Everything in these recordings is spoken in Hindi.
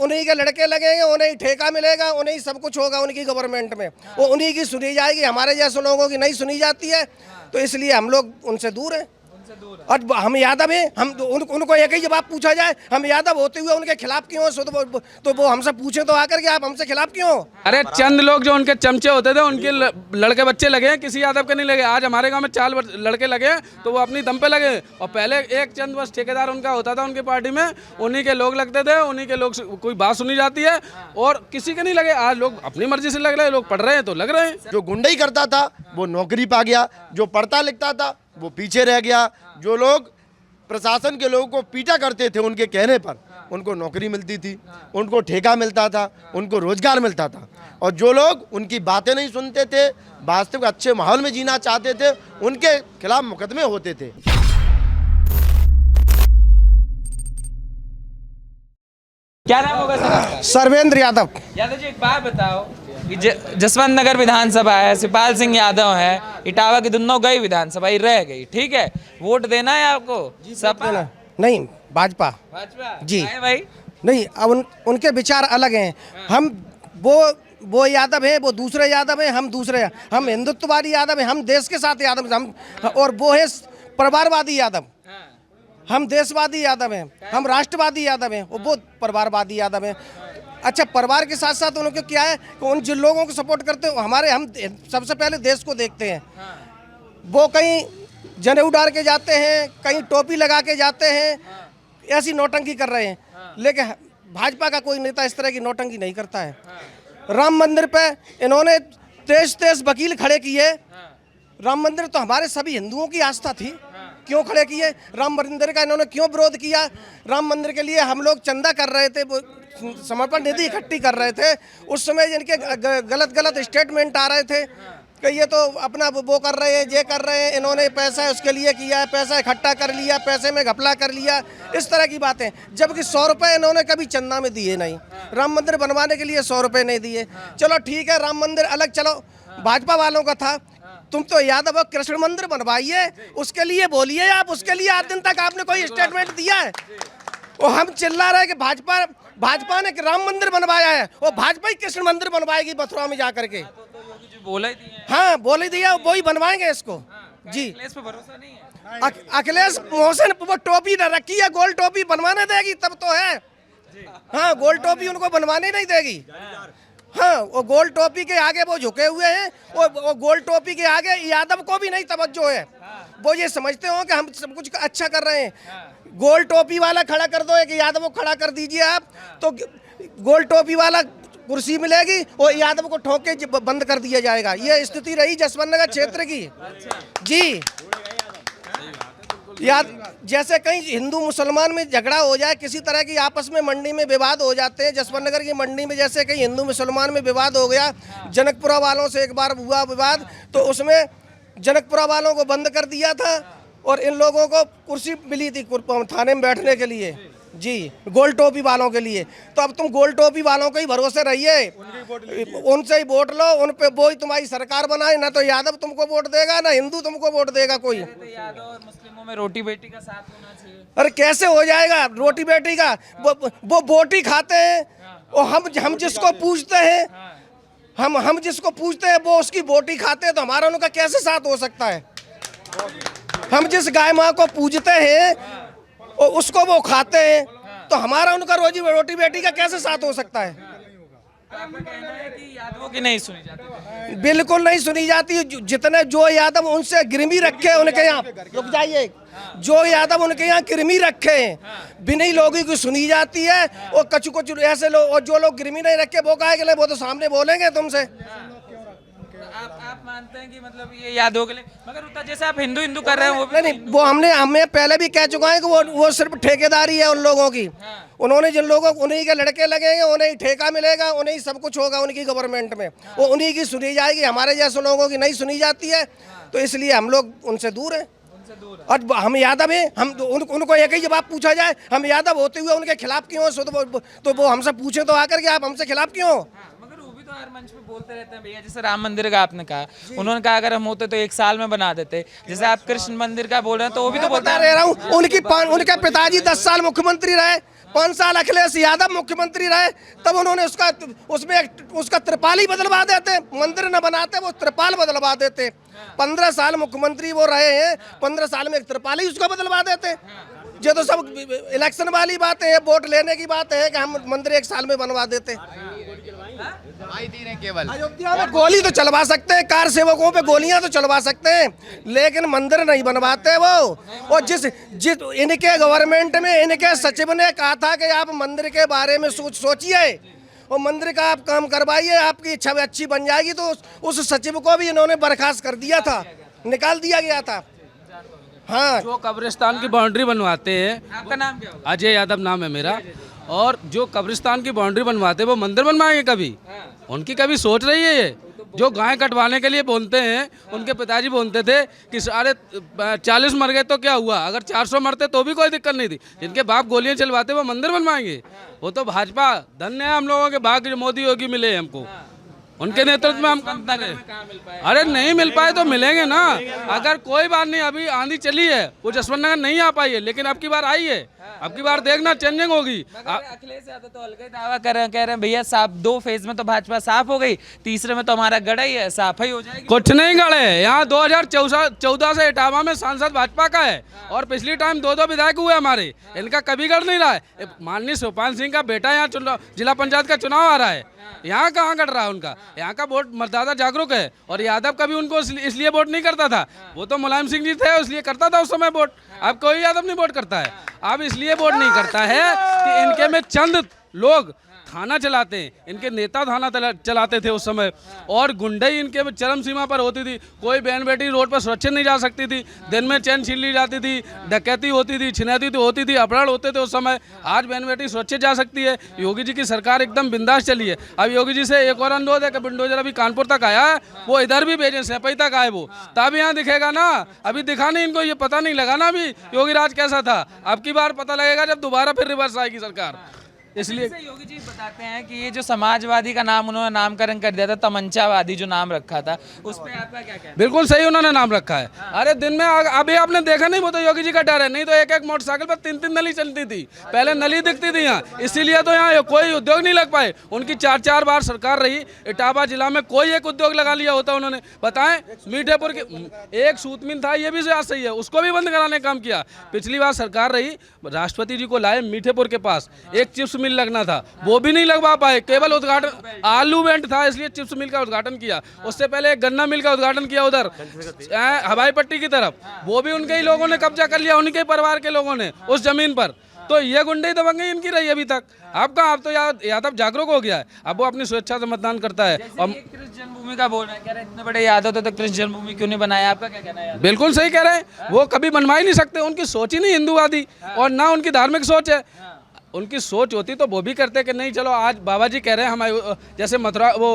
उन्हीं के लड़के लगेंगे, उन्हें ही ठेका मिलेगा, उन्हें ही सब कुछ होगा उनकी गवर्नमेंट में, वो उन्हीं की सुनी जाएगी, हमारे जैसे लोगों की नहीं सुनी जाती है। तो इसलिए हम लोग उनसे दूर हैं। और हम यादव हैं, हम उनको एक ही जवाब पूछा जाए, हम यादव होते हुए उनके खिलाफ क्यों हो, तो वो हमसे पूछे तो आकर के आप हमसे खिलाफ क्यों हो? अरे चंद लोग जो उनके चमचे होते थे उनके लड़के बच्चे लगे हैं, किसी यादव के नहीं लगे। आज हमारे गांव में 4 लड़के लगे हैं तो वो अपनी दम पे लगे। और पहले एक चंद बस ठेकेदार उनका होता था उनकी पार्टी में, उन्हीं के लोग लगते थे, उन्हीं के लोग कोई बात सुनी जाती है और किसी के नहीं लगे। आज लोग अपनी मर्जी से लग रहे हैं, लोग पढ़ रहे हैं तो लग रहे हैं। जो गुंडाई करता था वो नौकरी पा गया, जो पढ़ता लिखता था वो पीछे रह गया। जो लोग प्रशासन के लोगों को पीटा करते थे उनके कहने पर उनको नौकरी मिलती थी, उनको ठेका मिलता था, उनको रोजगार मिलता था। और जो लोग उनकी बातें नहीं सुनते थे, वास्तविक अच्छे माहौल में जीना चाहते थे, उनके खिलाफ मुकदमे होते थे। क्या नाम होगा सर आपका? सर्वेंद्र यादव। यादव जी एक बात बताओ कि जसवंत नगर विधानसभा है, शिवपाल सिंह यादव है, इटावा की दोनों गई विधानसभा ही रह गई, ठीक है, वोट देना है आपको? सब नहीं, भाजपा। भाजपा जी भाई नहीं, अब उनके विचार अलग हैं। हम वो यादव है, वो दूसरे यादव है, हम दूसरे, हम हिंदुत्ववादी यादव है, हम देश के साथ यादव हम, और वो है परिवारवादी यादव। हम देशवादी यादव हैं, हम राष्ट्रवादी यादव हैं, वो परिवारवादी यादव हैं। अच्छा, परिवार के साथ साथ उनको क्या है कि उन जिन लोगों को सपोर्ट करते हो, हम सबसे पहले देश को देखते हैं। वो कहीं जनेऊ डाल के जाते हैं, कहीं टोपी लगा के जाते हैं, ऐसी नौटंकी कर रहे हैं। लेकिन भाजपा का कोई नेता इस तरह की नौटंकी नहीं करता है। राम मंदिर पे इन्होंने 23 वकील खड़े किए। राम मंदिर तो हमारे सभी हिंदुओं की आस्था थी, क्यों खड़े किए? राम मंदिर का इन्होंने क्यों विरोध किया? राम मंदिर के लिए हम लोग चंदा कर रहे थे, वो समर्पण निधि इकट्ठी कर रहे थे। उस समय जिनके गलत स्टेटमेंट आ रहे थे कि ये तो अपना वो कर रहे हैं, ये कर रहे हैं, इन्होंने पैसा उसके लिए किया है, पैसा इकट्ठा कर लिया, पैसे में घपला कर लिया, इस तरह की बातें। जबकि 100 रुपये इन्होंने कभी चंदा में दिए नहीं, राम मंदिर बनवाने के लिए 100 रुपये नहीं दिए। चलो ठीक है, राम मंदिर अलग, चलो भाजपा वालों का था। तुम तो यादव कृष्ण मंदिर बनवाइए, उसके लिए बोलिए आप, उसके लिए आज दिन तक आपने कोई स्टेटमेंट दिया है? वो हम चिल्ला रहे कि भाजपा ने राम मंदिर बनवाया है, वो भाजपा ही कृष्ण मंदिर बनवाएगी मथुरा में जाकर के। बोला ही दिया। हाँ, बोल ही दिया, वो ही बनवाएंगे इसको। जी, अखिलेश पे भरोसा नहीं है? अखिलेश मोहसिन वो टोपी न रखी है, गोल टोपी बनवाने देगी तब तो है। हाँ, गोल टोपी उनको बनवाने नहीं देगी। हाँ, वो गोल टोपी के आगे वो झुके हुए हैं, वो गोल टोपी के आगे यादव को भी नहीं तवज्जो है। वो ये समझते हो कि हम सब कुछ अच्छा कर रहे हैं। गोल टोपी वाला खड़ा कर दो, एक यादव को खड़ा कर दीजिए आप, तो गोल टोपी वाला कुर्सी मिलेगी, वो यादव को ठोक के बंद कर दिया जाएगा। ये स्थिति रही जसवंत नगर क्षेत्र की। जी, याद जैसे कहीं हिंदू मुसलमान में झगड़ा हो जाए, किसी तरह की आपस में मंडी में विवाद हो जाते हैं। जसवंत नगर की मंडी में जैसे कहीं हिंदू मुसलमान में विवाद हो गया, जनकपुरा वालों से एक बार हुआ विवाद, तो उसमें जनकपुरा वालों को बंद कर दिया था और इन लोगों को कुर्सी मिली थी थाने में बैठने के लिए। जी, गोल टोपी वालों के लिए। तो अब तुम गोल टोपी वालों के ही भरोसे रहिए, उनसे ही वोट लो, उन पे वो ही तुम्हारी सरकार बनाए। ना तो यादव तुमको वोट देगा, ना हिंदू तुमको वोट देगा कोई। यादव और मुस्लिमों में रोटी बेटी का साथ होना चाहिए। अरे कैसे हो जाएगा रोटी बेटी का? वो बोटी खाते हैं, और हम जिसको पूछते हैं, हम जिसको पूछते हैं वो उसकी बोटी खाते हैं, तो हमारा उनका कैसे साथ हो सकता है? हम जिस गाय माँ को पूजते हैं और उसको वो खाते हैं, तो हमारा उनका रोटी बेटी का कैसे साथ हो सकता है? आपका कहना है कि यादवों की नहीं सुनी जाती? बिल्कुल नहीं सुनी जाती। जितने जो यादव उनसे गिरवी रखे उनके यहाँ, रुक जाइए, जो यादव उनके यहाँ गिरवी रखे हैं, बिना ही लोगों की सुनी जाती है। और कछु ऐसे लोग, और जो लोग गिरवी नहीं रखे वो काहे के लिए, वो तो सामने बोलेंगे तुमसे। आप मानते हैं कि मतलब ये यादवों के लिए, मगर जैसे आप हिंदू कर रहे हैं वो नहीं, वो हमें पहले भी कह चुका है कि वो सिर्फ ठेकेदारी है उन लोगों की। उन्होंने जिन लोगों को, उन्हीं के लड़के लगेंगे, उन्हें ही ठेका मिलेगा, उन्हें ही सब कुछ होगा उनकी गवर्नमेंट में, वो उन्हीं की सुनी जाएगी, हमारे जैसे लोगों की नहीं सुनी जाती है। तो इसलिए हम लोग उनसे दूर हैं। और हम यादव हैं, हम उनको एक ही जवाब पूछा जाए, हम यादव होते हुए उनके खिलाफ क्यों हो, तो वो हमसे पूछे तो आकर के आप हमसे खिलाफ क्यों हो? तो हर मंच पे बोलते रहते हैं भैया। जैसे राम मंदिर का आपने कहा, उन्होंने कहा अगर हम होते तो 1 साल में बना देते। जैसे आप कृष्ण मंदिर का बोल रहे हैं तो वो भी तो बोलता रह रहा हूँ, उनके पिताजी 10 साल मुख्यमंत्री रहे, 5 साल अखिलेश यादव मुख्यमंत्री रहे, तब उन्होंने उसका त्रिपाल ही बदलवा देते, मंदिर न बनाते, वो त्रिपाल बदलवा देते। 15 साल मुख्यमंत्री वो रहे हैं, 15 साल में एक त्रिपाल ही उसको बदलवा देते। ये तो सब इलेक्शन वाली बात है, वोट लेने की बात है कि हम मंदिर 1 साल में बनवा देते। केवल अयोध्या में गोली तो चलवा सकते हैं, कार सेवकों पे गोलियां तो चलवा सकते हैं, लेकिन मंदिर नहीं बनवाते वो। और जिस इनके गवर्नमेंट में इनके सचिव ने कहा था कि आप मंदिर के बारे में सोचिए और मंदिर का आप काम करवाइए, आपकी इच्छा अच्छी बन जाएगी, तो उस सचिव को भी इन्होंने बर्खास्त कर दिया था, निकाल दिया गया था। हाँ, जो कब्रिस्तान की बाउंड्री बनवाते हैं, आपका नाम क्या होगा? अजय यादव नाम है मेरा, और जो कब्रिस्तान की बाउंड्री बनवाते हैं वो मंदिर बनवाएंगे कभी? उनकी कभी सोच रही है ये? जो गाय कटवाने के लिए बोलते हैं, उनके पिताजी बोलते थे कि सारे 40 मर गए तो क्या हुआ, अगर 400 मरते तो भी कोई दिक्कत नहीं थी। जिनके बाप गोलियां चलवाते वो मंदिर बनवाएंगे? वो तो भाजपा, धन्य है हम लोगों के भाग्य मोदी योगी मिले हमको, उनके नेतृत्व में हम काम करें। अरे नहीं मिल पाए तो मिलेंगे ना, अगर कोई बात नहीं। अभी आंधी चली है, वो जसवंत नगर नहीं आ पाई है, लेकिन अब की बार आई है, अब की बार देखना चेंजिंग होगी। अखिलेश यादव तो अलग ही दावा कह रहे हैं भैया साफ 2 फेज में तो भाजपा साफ हो गई, तीसरे में तो हमारा गड़ा ही है, साफ ही हो जाएगी। कुछ नहीं गड़े, यहाँ 2014 से इटावा में सांसद भाजपा का है, और पिछली टाइम 2 विधायक हुए हमारे, इनका कभी गढ़ नहीं रहा है। माननीय शिवपाल सिंह का बेटा यहाँ जिला पंचायत का चुनाव आ रहा है, यहाँ कहाँ गढ़ रहा है उनका? यहाँ का वोट मतदाता जागरूक है, और यादव कभी उनको इसलिए वोट नहीं करता था, वो तो मुलायम सिंह जी थे इसलिए करता था उस समय वोट। अब कोई यादव नहीं वोट करता है, अब इसलिए वोट नहीं करता है कि इनके में चंद लोग थाना चलाते हैं, इनके नेता थाना चलाते थे उस समय, और गुंडई इनके चरम सीमा पर होती थी। कोई बहन बेटी रोड पर सुरक्षित नहीं जा सकती थी, दिन में चैन छीन ली जाती थी, डकैती होती थी, छिनैती तो होती थी, अपहरण होते थे उस समय। आज बहन बेटी सुरक्षित जा सकती है, योगी जी की सरकार एकदम बिंदास चली है। अब योगी जी से एक और अनुरोध है कि बुलडोजर अभी कानपुर तक आया है, वो इधर भी भेजें, सैपई तक आए वो, तब यहाँ दिखेगा ना। अभी दिखा नहीं, इनको ये पता नहीं लगा ना अभी योगी राज कैसा था। अब की बार पता लगेगा जब दोबारा फिर रिवर्स आएगी सरकार। इसलिए योगी जी बताते हैं कि ये जो समाजवादी का नाम उन्होंने नामकरण कर दिया था, तमंचावादी जो नाम रखा था, उस पे आपका क्या कहना है? बिल्कुल सही उन्होंने नाम रखा है। अरे दिन में अभी आपने देखा नहीं, वो तो योगी जी का डर है, नहीं तो एक मोटरसाइकिल पर 3 नली चलती थी, पहले नली दिखती थी यहाँ, इसीलिए तो यहाँ कोई उद्योग नहीं लग पाए। उनकी 4 बार सरकार रही, इटावा जिला में कोई एक उद्योग लगा लिया होता उन्होंने, बताएं। मीठेपुर के एक सूत मिल था, ये भी सही है, उसको भी बंद कराने का काम किया। पिछली बार सरकार रही, राष्ट्रपति जी को लाए मीठेपुर के पास, एक चिप्स मिल लगना था, वो भी नहीं लगवा पाए, केवल उद्घाटन, आलू वेंट था इसलिए चिप्स मिल का उद्घाटन किया। उससे पहले एक गन्ना मिल का उद्घाटन किया उधर हवाई पट्टी की तरफ, वो भी उनके ही लोगों ने कब्जा कर लिया, उनके परिवार के लोगों ने उस जमीन पर। तो ये गुंडे दबंगई इनकी रही अभी तक। अब कहाँ, अब तो यादव जागरूक हो गया है, अब वो अपनी स्वेच्छा से मतदान करता है। और कृष्ण जन्मभूमि का बोल रहे हैं, कह रहे हैं इतने बड़े यादव तो कृष्ण जन्मभूमि क्यों नहीं बनाया? आपका क्या कहना है? बिल्कुल सही कह रहे हैं, वो कभी बनवा ही नहीं सकते, उनकी सोच ही नहीं हिंदूवादी, और ना उनकी धार्मिक सोच है। उनकी सोच होती तो वो भी करते कि नहीं चलो आज बाबा जी कह रहे हैं हम जैसे मथुरा वो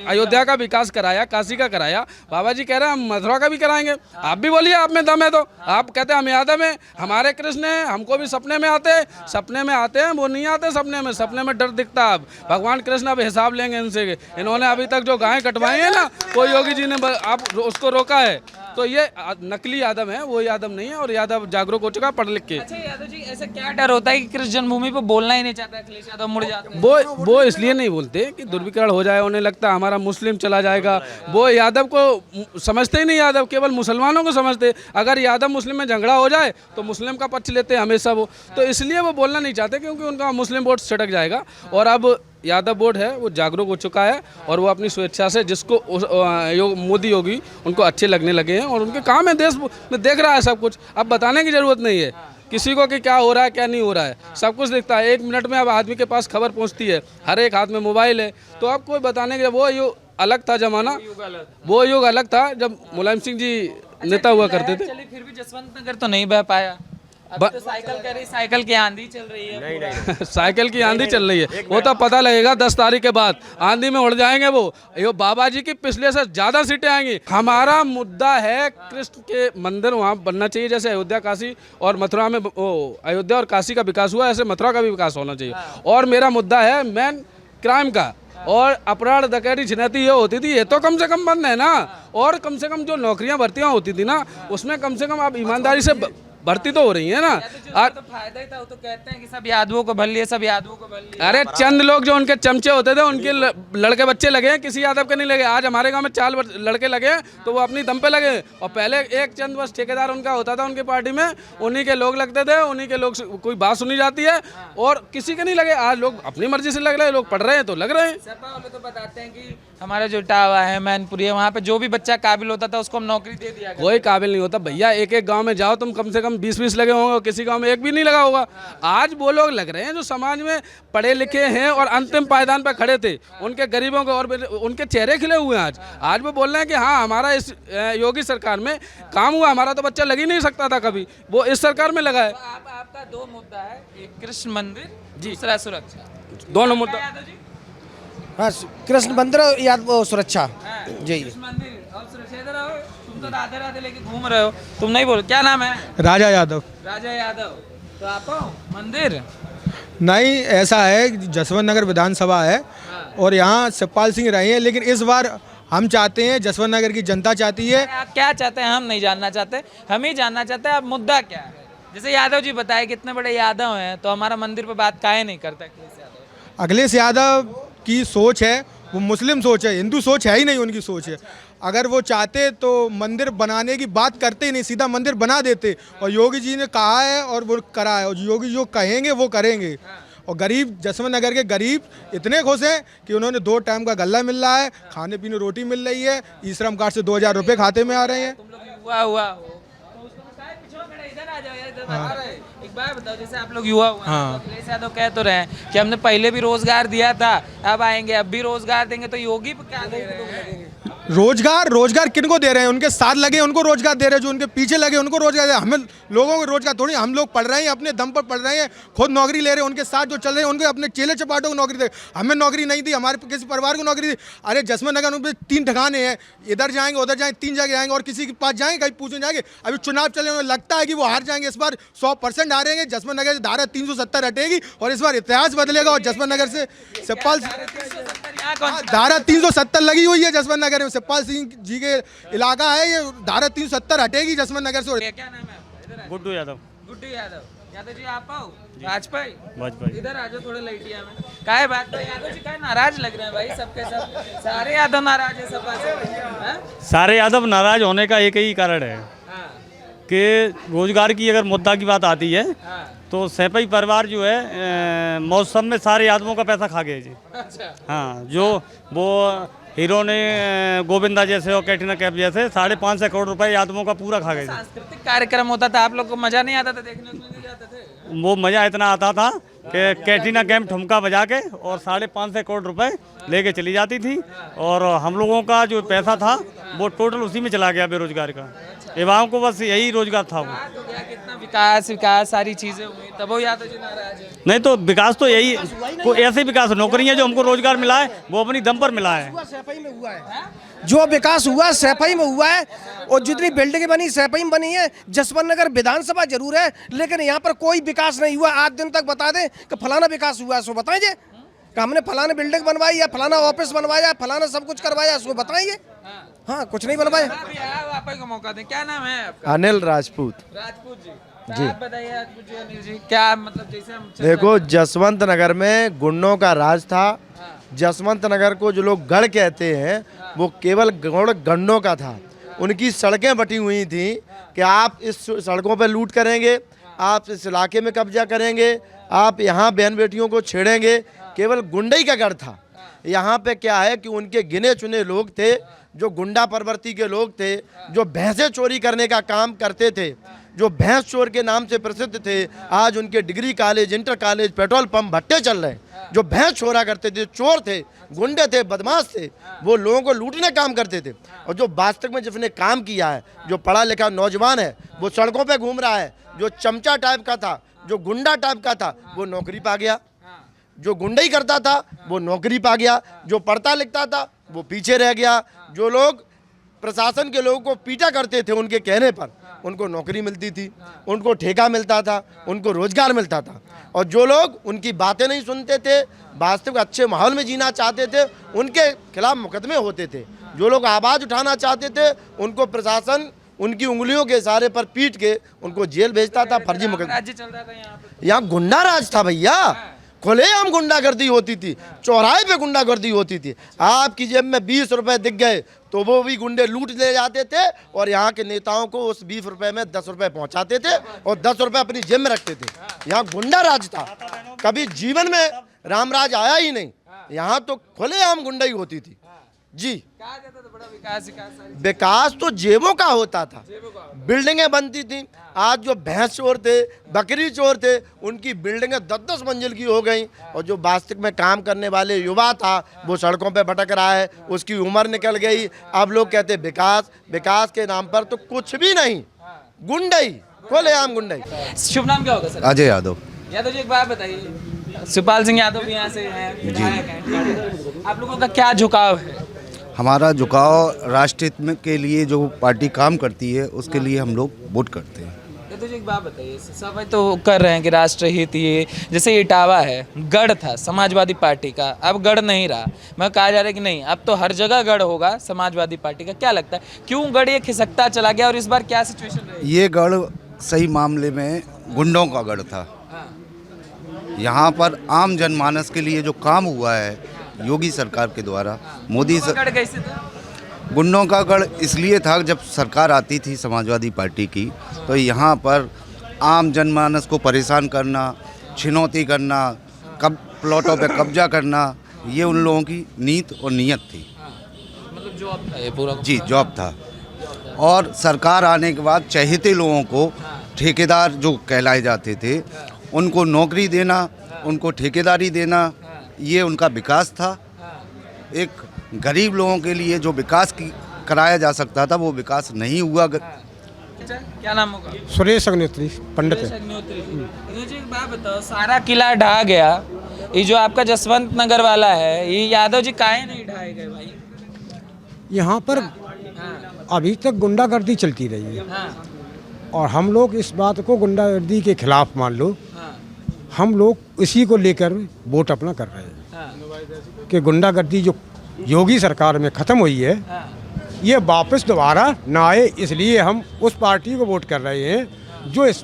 अयोध्या का विकास कराया, काशी का कराया, बाबा जी कह रहे हैं हम मथुरा का भी कराएंगे। आप भी बोलिए आप में दम है तो। आप कहते हैं हम यादव हैं, हमारे कृष्ण हैं, हमको भी सपने में आते हैं, वो नहीं आते सपने में डर दिखता। अब भगवान कृष्ण अब हिसाब लेंगे इनसे। इन्होंने अभी तक जो गायें कटवाई हैं ना, वो योगी जी ने आप उसको रोका है, तो ये नकली यादव है, वो यादव नहीं है, और यादव जागरूक हो चुका पढ़ लिख के। अच्छा यादव जी, ऐसा क्या डर होता है कि कृष्ण जन्मभूमि पे बोलना ही नहीं चाहता अखिलेश यादव, मुड़ जाते हैं? वो इसलिए नहीं बोलते कि दुर्विकरण हो जाए, उन्हें लगता है हमारा मुस्लिम चला जाएगा। वो यादव को समझते ही नहीं, यादव केवल मुसलमानों को समझते। अगर यादव मुस्लिम में झगड़ा हो जाए तो मुस्लिम का पक्ष लेते हैं हमेशा वो, तो इसलिए वो बोलना नहीं चाहते, क्योंकि उनका मुस्लिम वोट सटक जाएगा। और अब यादव बोर्ड है वो जागरूक हो चुका है, और वो अपनी स्वेच्छा से जिसको मोदी योगी उनको अच्छे लगने लगे हैं, और उनके काम है, देश में देख रहा है सब कुछ। अब बताने की जरूरत नहीं है किसी को कि क्या हो रहा है क्या नहीं हो रहा है, सब कुछ दिखता है 1 मिनट में। अब आदमी के पास खबर पहुंचती है, हर एक हाथ में मोबाइल है, तो अब कोई बताने के वो युग अलग था जमाना, वो युग अलग था जब मुलायम सिंह जी नेता हुआ करते थे। चलिए फिर भी जसवंत नगर तो नहीं बह पाया। अब तो साइकिल की आंधी चल रही है। नहीं साइकिल की आंधी चल रही है, वो तो पता लगेगा 10 तारीख के बाद, आंधी में उड़ जाएंगे वो। ये बाबा जी की पिछले से ज़्यादा सीटें आएंगी। हमारा मुद्दा है कृष्ण के मंदिर वहाँ बनना चाहिए, जैसे अयोध्या काशी और मथुरा में अयोध्या और काशी का विकास हुआ, ऐसे मथुरा का भी विकास होना चाहिए। और मेरा मुद्दा है मेन क्राइम का, और अपराध डकैती छिनैती ये होती थी, ये तो कम से कम बंद है ना। और कम से कम जो नौकरियां भर्तियां होती थी ना, उसमें कम से कम आप ईमानदारी से भर्ती तो हो रही है ना। आज तो फायदा ही था, वो तो कहते हैं कि सब यादवों को भर लिए, सब यादवों को भर लिए। अरे चंद लोग जो उनके चमचे होते थे उनके लड़के बच्चे लगे हैं, किसी यादव के नहीं लगे। आज हमारे गांव में 4 लड़के लगे हैं तो वो अपनी दम पे लगे। और पहले एक चंद बस ठेकेदार उनका होता था उनकी पार्टी में, उन्हीं के लोग लगते थे, उन्हीं के लोग कोई बात सुनी जाती है और किसी के नहीं लगे। आज लोग अपनी मर्जी से लग रहे हैं, लोग पढ़ रहे हैं तो लग रहे हैं। सपा वाले तो बताते हैं कि हमारा जो इटावा है, मैनपुरी है, वहाँ पे जो भी बच्चा काबिल होता था उसको हम नौकरी दे दिया। कोई काबिल नहीं होता भैया। एक एक गांव में जाओ तुम, कम से कम 20-20 लगे होंगे, किसी गांव में एक भी नहीं लगा होगा। आज वो लोग लग रहे हैं जो समाज में पढ़े लिखे हैं और अंतिम पायदान पर खड़े थे, उनके गरीबों को, और उनके चेहरे खिले हुए हैं। आज वो बोल रहे हैं कि हाँ हमारा इस योगी सरकार में काम हुआ, हमारा तो बच्चा लग ही नहीं सकता था कभी, वो इस सरकार में लगा है। आपका 2 मुद्दा है, एक कृष्ण मंदिर, दूसरा सुरक्षा, दोनों मुद्दा। यादव जी हाँ, कृष्ण मंदिर याद वो सुरक्षा जी। कृष्ण मंदिर और सुरक्षा। इधर आओ, तुम तो राधे राधे लेके घूम रहे हो, तुम नहीं बोलो क्या नाम है? राजा यादव। राजा यादव। तो आप आओ मंदिर। नहीं, ऐसा है जसवंत नगर विधानसभा है और यहाँ शिवपाल सिंह रहे हैं, लेकिन इस बार हम चाहते हैं, जसवंत नगर की जनता चाहती है। आप क्या चाहते हैं? हम नहीं जानना चाहते, हम ही जानना चाहते हैं आप मुद्दा क्या है। जैसे यादव जी बताए कितने बड़े यादव हैं, तो हमारा मंदिर पे बात काहे नहीं करता अखिलेश यादव? अखिलेश यादव की सोच है वो मुस्लिम सोच है, हिंदू सोच है ही नहीं उनकी सोच है। अगर वो चाहते तो मंदिर बनाने की बात करते ही नहीं, सीधा मंदिर बना देते। और योगी जी ने कहा है और वो करा है, और योगी जो कहेंगे वो करेंगे। और गरीब, जसवंत नगर के गरीब इतने खुश हैं कि उन्होंने 2 टाइम का गल्ला मिल रहा है, खाने पीने रोटी मिल रही है, ई श्रम कार्ड से 2000 रुपये खाते में आ रहे हैं। तुम लोग युवा हुआ हो तो उसको बताए, पीछे खड़े, इधर आ जाओ यार, इधर बता रहे। एक बात बताओ, जैसे आप लोग युवा हुआ हैं, तो अखिलेश यादव कह तो रहे हैं कि हमने पहले भी रोजगार दिया था, अब आएंगे अब भी रोजगार देंगे, तो योगी पे क्या दे रहे हैं? रोजगार किनको दे रहे हैं? उनके साथ लगे उनको रोजगार दे रहे हैं, जो उनके पीछे लगे उनको रोजगार दे रहे हैं। हमें लोगों को रोजगार थोड़ी, हम लोग पढ़ रहे हैं, अपने दम पर पढ़ रहे हैं, खुद नौकरी ले रहे हैं, उनके साथ जो चल रहे हैं उनके अपने चेले चपाटों को नौकरी दे। हमें नौकरी नहीं दी, हमारे किसी परिवार को नौकरी दी। अरे जसवंत नगर में 3 ठिकाने हैं, इधर जाएंगे उधर जाएंगे, 3 जगह जाएंगे और किसी के पास जाएंगे, कहीं पूछने जाएंगे। अभी चुनाव चले हुए, लगता है कि वो हार जाएंगे। इस बार 100% हारेंगे। जसवंत नगर से धारा 370 हटेगी और इस बार इतिहास बदलेगा। और जसवंत नगर से शिवपाल, धारा 370 लगी हुई है जसवंत नगर में, शिवपाल सिंह जी के इलाका है ये। धारा 370 हटेगी जसवंत नगर से। क्या नाम है आपका? इधर गुड्डू यादव। गुड्डू यादव। यादव जी आप आओ, वाजपेयी वाजपेयी। इधर आ जाओ थोड़े लैटिया में। काहे बात है यादव जी, काहे नाराज लग रहे हैं भाई? सबके सब सारे यादव नाराज है सपा से, हैं? सारे यादव नाराज होने का एक ही कारण है हाँ, कि रोजगार की अगर मुद्दा की बात आती है हाँ, तो सैपई परिवार जो है मौसम में सारे यादवों का पैसा खा गए जी। अच्छा, हाँ, जो वो हीरो ने गोविंदा जैसे और कैटरीना कैफ जैसे 550 करोड़ रुपए यादवों का पूरा खा गए थे। सांस्कृतिक कार्यक्रम होता था, आप लोग को मजा नहीं आता था देखने को? नहीं जाते थे? वो मज़ा इतना आता था कि कैटरीना कैफ ठुमका बजा के और 550 करोड़ रुपए लेके चली जाती थी, और हम लोगों का जो पैसा था वो टोटल उसी में चला गया बेरोजगार का। युवाओं को बस यही रोजगार था वो। बात हो गया कितना विकास सारी चीजें हुई, तब वो यादव जी नाराज है। नहीं तो विकास तो यही, कोई ऐसे विकास, नौकरियां जो हमको रोजगार मिला है वो अपनी दम पर मिला है। सैफई में हुआ है, जो विकास हुआ सैफई में हुआ है। और जितनी बिल्डिंग बनी सैफई में बनी है। जसवंत नगर विधानसभा जरूर है, लेकिन यहाँ पर कोई विकास नहीं हुआ। आज दिन तक बता दें कि फलाना विकास हुआ है, सो बताइए कि हमने फलाना बिल्डिंग बनवाई या फलाना ऑफिस बनवाया, फलाना सब कुछ करवाया, सो बताइए। हाँ, कुछ नहीं बनवाया। अभी आप ही को मौका दें। क्या नाम है आपका? अनिल राजपूत। राजपूत जी। तो आप बताइए राजपूत जी, अनिल जी, क्या मतलब जैसे हम देखो, जसवंत नगर में गुंडों का राज था। जसवंत नगर को जो लोग गढ़ कहते हैं वो केवल गंडों का था। उनकी सड़कें बटी हुई थी कि आप इस सड़कों पर लूट करेंगे, आप इस इलाके में कब्जा करेंगे, आप यहाँ बहन बेटियों को छेड़ेंगे। केवल गुंडई का गढ़ था। यहाँ पे क्या है कि उनके गिने चुने लोग थे, जो गुंडा प्रवृत्ति के लोग थे, जो भैंसें चोरी करने का काम करते थे, जो भैंस चोर के नाम से प्रसिद्ध थे। आज उनके degree college, inter college, petrol pump, भट्टे चल रहे हैं। जो भैंस चोरा करते थे, चोर थे, गुंडे थे, बदमाश थे, वो लोगों को लूटने काम करते थे। और जो वास्तव में जिसने काम किया है, जो पढ़ा लिखा नौजवान है, वो सड़कों पे घूम रहा है। जो चमचा टाइप का था, जो गुंडा टाइप का था, वो नौकरी पा गया। जो गुंडई करता था वो नौकरी पा गया। जो पढ़ता लिखता था वो पीछे रह गया। जो लोग प्रशासन के लोगों को पीटा करते थे उनके कहने पर, उनको नौकरी मिलती थी, उनको ठेका मिलता था, उनको रोजगार मिलता था। और जो लोग उनकी बातें नहीं सुनते थे, वास्तविक अच्छे माहौल में जीना चाहते थे, उनके खिलाफ मुकदमे होते थे। जो लोग आवाज़ उठाना चाहते थे उनको प्रशासन उनकी उंगलियों के इशारे पर पीट के उनको जेल भेजता था, फर्जी मुकदमा। राज्य चल रहा था यहाँ पे। यहाँ गुंडा राज था भैया, खुलेआम गुंडागर्दी होती थी, चौराहे पे गुंडागर्दी होती थी। आपकी जेब में 20 रुपए दिख गए तो वो भी गुंडे लूट ले जाते थे और यहाँ के नेताओं को उस 20 रुपए में 10 रुपए पहुँचाते थे और 10 रुपए अपनी जेब में रखते थे। यहाँ गुंडा राज था, कभी जीवन में रामराज आया ही नहीं। यहाँ तो खुलेआम गुंडाई होती थी जी। कहा जाता था बड़ा विकास सारी विकास तो जेबों का होता था, बिल्डिंगें बनती थी। आज जो भैंस चोर थे, बकरी चोर थे, उनकी बिल्डिंगें 10-10 मंजिल की हो गई और जो वास्तविक में काम करने वाले युवा था वो सड़कों पे भटक रहा है, उसकी उम्र निकल गई। अब लोग कहते विकास, विकास के नाम पर तो कुछ भी नहीं, गुंडाई, खुलेआम गुंडाई। शुभ नाम क्या होगा सर? अजय यादव। यादव जी एक बात बताइए, शिवपाल सिंह यादव भी यहाँ से हैं, विधायक हैं, ठीक है। आप लोगों का क्या झुकाव है? हमारा झुकाव राष्ट्र हित में के लिए जो पार्टी काम करती है उसके लिए हम लोग वोट करते हैं। तो एक बात बताइए, सब तो कर रहे हैं कि राष्ट्रहित, ये जैसे इटावा है, गढ़ था समाजवादी पार्टी का, अब गढ़ नहीं रहा। मैं कहा जा रहा है कि नहीं, अब तो हर जगह गढ़ होगा समाजवादी पार्टी का। क्या लगता है क्यों गढ़ ये खिसकता चला गया और इस बार क्या सिचुएशन रहेगी? ये गढ़ सही मामले में गुंडों का गढ़ था। यहाँ पर आम जनमानस के लिए जो काम हुआ है योगी सरकार के द्वारा, मोदी गढ़ कैसे था? गुंडों का गढ़ इसलिए था जब सरकार आती थी समाजवादी पार्टी की तो यहाँ पर आम जनमानस को परेशान करना, छिनौती करना, प्लॉटों पे कब्जा करना, ये उन लोगों की नीत और नीयत थी। मतलब जॉब था ये पूरा? जी जॉब था। और सरकार आने के बाद चहेते लोगों को, ठेकेदार जो कहलाए जाते थे, उनको नौकरी देना, उनको ठेकेदारी देना, ये उनका विकास था। एक गरीब लोगों के लिए जो विकास कराया जा सकता था वो विकास नहीं हुआ। क्या नाम होगा? सुरेश अग्निहोत्री पंडित है। मुझे एक बात बताओ, सारा किला ढहा गया, ये जो आपका जसवंत नगर वाला है, ये यादव जी काहे नहीं ढाए गए भाई? यहाँ पर अभी तक गुंडागर्दी चलती रही है और हम लोग इस बात को गुंडागर्दी के खिलाफ मान लो, हम लोग इसी को लेकर वोट अपना कर रहे हैं कि गुंडागर्दी जो योगी सरकार में ख़त्म हुई है ये वापस दोबारा ना आए, इसलिए हम उस पार्टी को वोट कर रहे हैं जो इस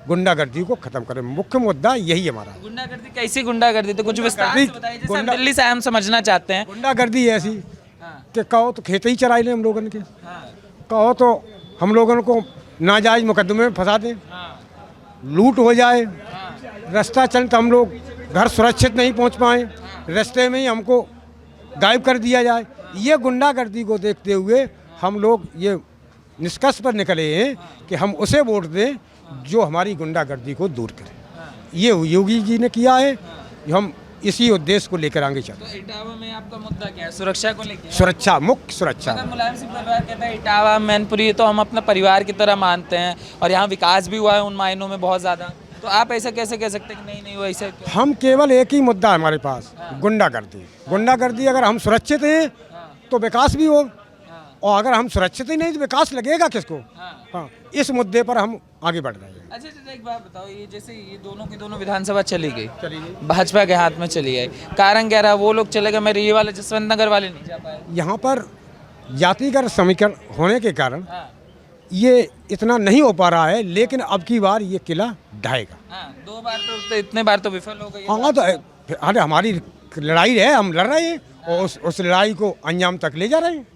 गुंडागर्दी को ख़त्म करे। मुख्य मुद्दा यही हमारा। गुंडागर्दी कैसी गुंडागर्दी? तो कुछ विस्तार से बताइए, जैसे हम दिल्ली से हम समझना चाहते हैं। गुंडागर्दी ऐसी कि कहो तो खेत ही चराई लें हम लोगों के, कहो तो हम लोगों को नाजायज मुकदमे में फंसा दें, लूट हो जाए, रास्ता चल तो हम लोग घर सुरक्षित नहीं पहुंच पाए, रास्ते में ही हमको गायब कर दिया जाए। ये गुंडागर्दी को देखते हुए हम लोग ये निष्कर्ष पर निकले हैं कि हम उसे वोट दें जो हमारी गुंडागर्दी को दूर करे। ये योगी जी ने किया है, हम इसी उद्देश्य को लेकर आगे चलते हैं। तो इटावा में आपका मुद्दा क्या है? सुरक्षा को लेकर? सुरक्षा, मुख्य सुरक्षा। अगर मुलायम सिंह परिवार कहता है इटावा मैनपुरी तो हम अपना परिवार की तरह मानते हैं और यहाँ विकास भी हुआ है उन मायनों में बहुत ज़्यादा, तो आप ऐसा कैसे कह सकते हैं कि नहीं नहीं वो ऐसा? हम केवल एक ही मुद्दा है हमारे पास, गुंडागर्दी। गुंडागर्दी अगर हम सुरक्षित हैं तो विकास भी हो, और अगर हम सुरक्षित ही नहीं तो विकास लगेगा किसको? हाँ, इस मुद्दे पर हम आगे बढ़ रहे हैं। अच्छा एक बात बताओ, ये जैसे ये दोनों की दोनों विधानसभा चली गई, भाजपा के हाथ में चली गई, कारण क्या रहा? वो लोग चले गए, मेरे ये वाले जसवंत नगर वाले नहीं जा पाए। यहाँ पर जातिगत समीकरण होने के कारण ये इतना नहीं हो पा रहा है, लेकिन अब की बार ये किला ढाएगा। दो बार तो इतने बार तो विफल हो गई। हाँ, तो अरे हमारी लड़ाई है, हम लड़ रहे हैं और उस लड़ाई को अंजाम तक ले जा रहे हैं।